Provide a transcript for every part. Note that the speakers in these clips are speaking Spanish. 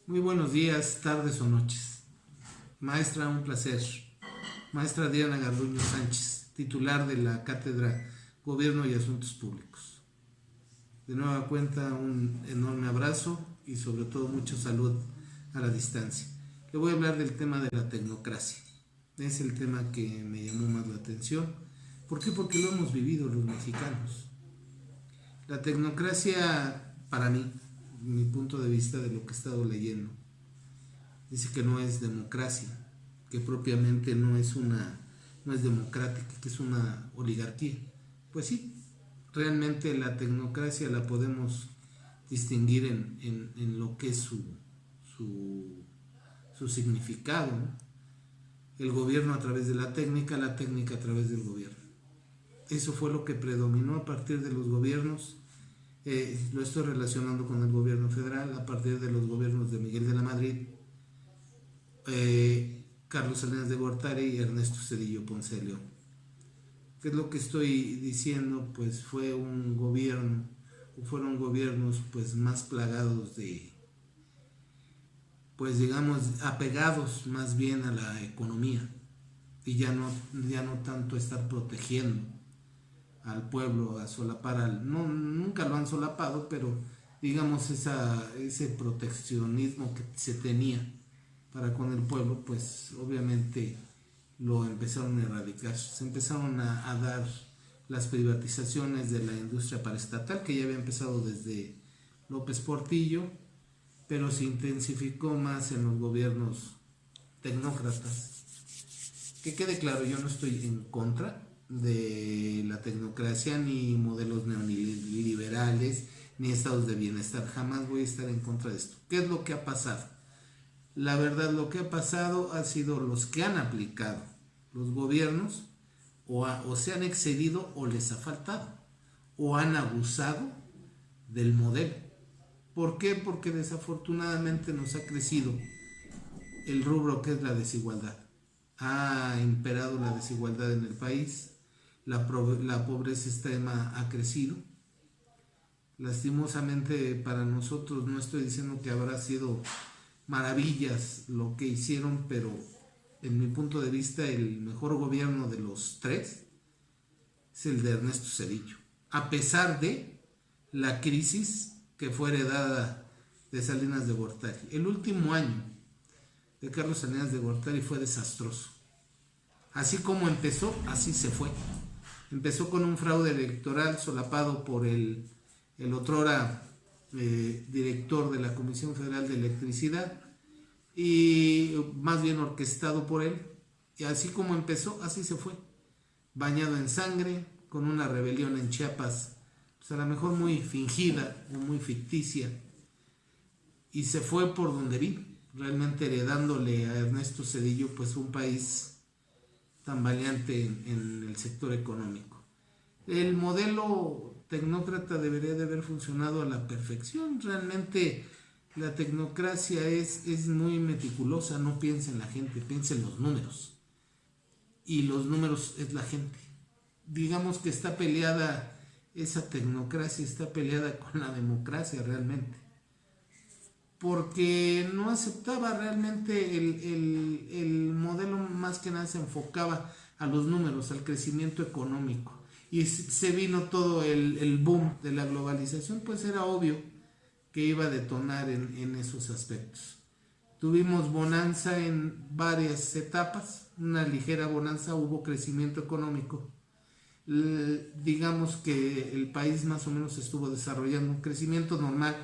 Muy buenos días, tardes o noches. Maestra, un placer. Maestra Diana Garduño Sánchez, titular de la Cátedra Gobierno y Asuntos Públicos. De nueva cuenta, un enorme abrazo y sobre todo mucha salud a la distancia. Le voy a hablar del tema de la tecnocracia. Es el tema que me llamó más la atención. ¿Por qué? Porque lo hemos vivido los mexicanos. La tecnocracia, para mí, mi punto de vista de lo que he estado leyendo, dice que no es democracia, que propiamente no es democrática, que es una oligarquía. Pues sí, realmente la tecnocracia la podemos distinguir en lo que es su significado, ¿no? El gobierno a través de la técnica a través del gobierno. Eso fue lo que predominó a partir de los gobiernos. Lo estoy relacionando con el gobierno federal a partir de los gobiernos de Miguel de la Madrid, Carlos Salinas de Gortari y Ernesto Zedillo Ponce de León. ¿Qué es lo que estoy diciendo? Pues fueron gobiernos pues más plagados de, pues digamos, apegados más bien a la economía y ya no tanto estar protegiendo al pueblo, a solapar nunca lo han solapado, pero digamos ese proteccionismo que se tenía para con el pueblo, pues obviamente lo empezaron a erradicar. Se empezaron a dar las privatizaciones de la industria paraestatal, que ya había empezado desde López Portillo, pero se intensificó más en los gobiernos tecnócratas. Que quede claro, yo no estoy en contra de la tecnocracia, ni modelos neoliberales, ni estados de bienestar. Jamás voy a estar en contra de esto. ¿Qué es lo que ha pasado? La verdad, lo que ha pasado ha sido los que han aplicado los gobiernos o se han excedido o les ha faltado o han abusado del modelo. ¿Por qué? Porque desafortunadamente nos ha crecido el rubro que es la desigualdad. Ha imperado la desigualdad en el país, la pobreza extrema ha crecido. Lastimosamente para nosotros, no estoy diciendo que habrá sido maravillas lo que hicieron, pero en mi punto de vista el mejor gobierno de los tres es el de Ernesto Zedillo, a pesar de la crisis que fue heredada de Salinas de Gortari. El último año de Carlos Salinas de Gortari fue desastroso. Así como empezó, así se fue. Empezó con un fraude electoral solapado por el otrora director de la Comisión Federal de Electricidad, y más bien orquestado por él, y así como empezó, así se fue, bañado en sangre, con una rebelión en Chiapas, pues a lo mejor muy fingida o muy ficticia, y se fue por donde vino, realmente heredándole a Ernesto Zedillo pues un país tambaleante en el sector económico. El modelo tecnócrata debería de haber funcionado a la perfección. Realmente la tecnocracia es muy meticulosa, no piensa en la gente, piensa en los números. Y los números es la gente. Digamos que está peleada, esa tecnocracia está peleada con la democracia realmente. Porque no aceptaba realmente el modelo, más que nada se enfocaba a los números, al crecimiento económico. Y se vino todo el boom de la globalización, pues era obvio que iba a detonar en esos aspectos. Tuvimos bonanza en varias etapas, una ligera bonanza, hubo crecimiento económico. Digamos que el país más o menos estuvo desarrollando un crecimiento normal,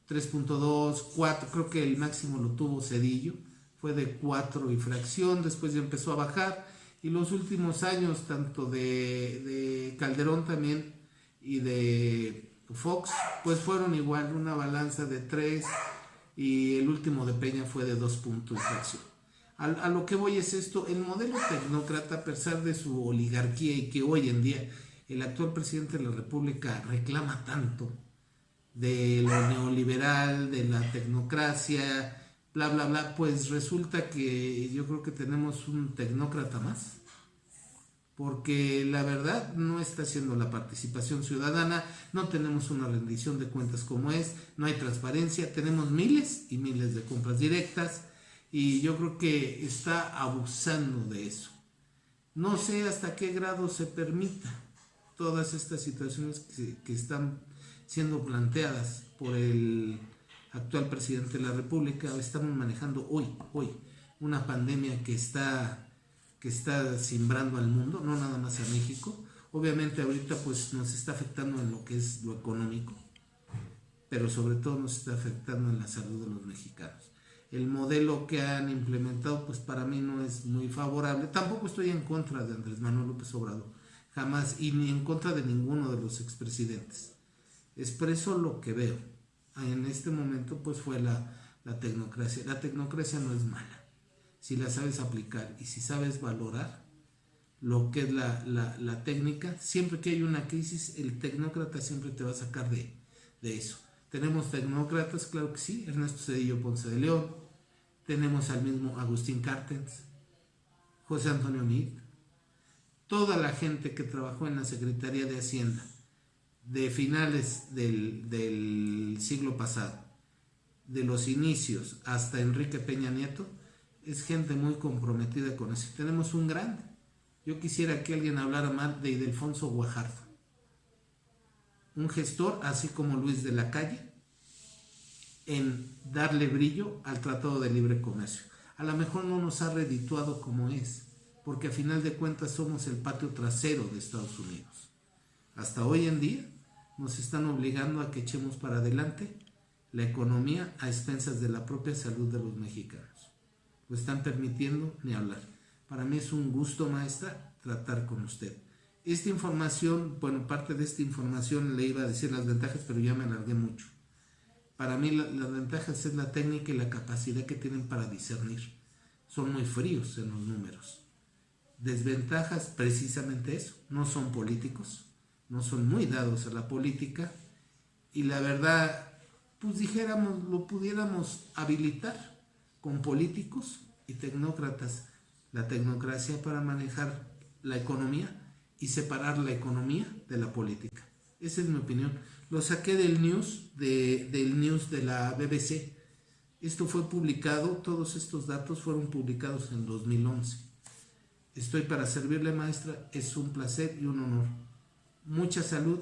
3.2, 4, creo que el máximo lo tuvo Zedillo, fue de 4 y fracción, después ya empezó a bajar, y los últimos años, tanto de Calderón también y de Fox, pues fueron igual, una balanza de 3, y el último de Peña fue de 2 puntos y fracción. A lo que voy es esto: el modelo tecnócrata, a pesar de su oligarquía, y que hoy en día el actual presidente de la República reclama tanto de lo neoliberal, de la tecnocracia, bla bla bla, pues resulta que yo creo que tenemos un tecnócrata más. porque la verdad no está haciendo la participación ciudadana, no tenemos una rendición de cuentas como es, no hay transparencia, tenemos miles y miles de compras directas y yo creo que está abusando de eso. No sé hasta qué grado se permita todas estas situaciones que están siendo planteadas por el actual presidente de la República. Estamos manejando hoy una pandemia que está simbrando al mundo, no nada más a México. Obviamente ahorita pues nos está afectando en lo que es lo económico, pero sobre todo nos está afectando en la salud de los mexicanos. El modelo que han implementado pues para mí no es muy favorable. Tampoco estoy en contra de Andrés Manuel López Obrador, jamás, y ni en contra de ninguno de los expresidentes. Expreso lo que veo. En este momento pues fue la tecnocracia. La tecnocracia no es mala si la sabes aplicar y si sabes valorar lo que es la técnica. Siempre que hay una crisis, el tecnócrata siempre te va a sacar de eso. Tenemos tecnócratas, claro que sí, Ernesto Zedillo Ponce de León, tenemos al mismo Agustín Carstens, José Antonio Meade, toda la gente que trabajó en la Secretaría de Hacienda de finales del siglo pasado, de los inicios hasta Enrique Peña Nieto, es gente muy comprometida con eso. Tenemos un grande. Yo quisiera que alguien hablara mal de Ildefonso Guajardo, un gestor así como Luis de la Calle, en darle brillo al Tratado de Libre Comercio. A lo mejor no nos ha redituado como es, porque a final de cuentas somos el patio trasero de Estados Unidos. Hasta hoy en día nos están obligando a que echemos para adelante la economía a expensas de la propia salud de los mexicanos. Lo están permitiendo, ni hablar. Para mí es un gusto, maestra, tratar con usted. Esta información, bueno, parte de esta información le iba a decir las ventajas, pero ya me alargué mucho. Para mí las ventajas es la técnica y la capacidad que tienen para discernir. Son muy fríos en los números. Desventajas, precisamente eso. No son políticos, no son muy dados a la política y la verdad, pues dijéramos, lo pudiéramos habilitar con políticos y tecnócratas, la tecnocracia para manejar la economía y separar la economía de la política. Esa es mi opinión. Lo saqué del news de la BBC. Esto fue publicado, todos estos datos fueron publicados en 2011. Estoy para servirle, maestra, es un placer y un honor. Mucha salud,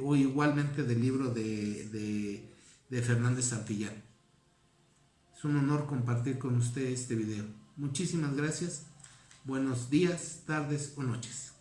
o igualmente del libro de Fernández Santillán. Es un honor compartir con usted este video. Muchísimas gracias. Buenos días, tardes o noches.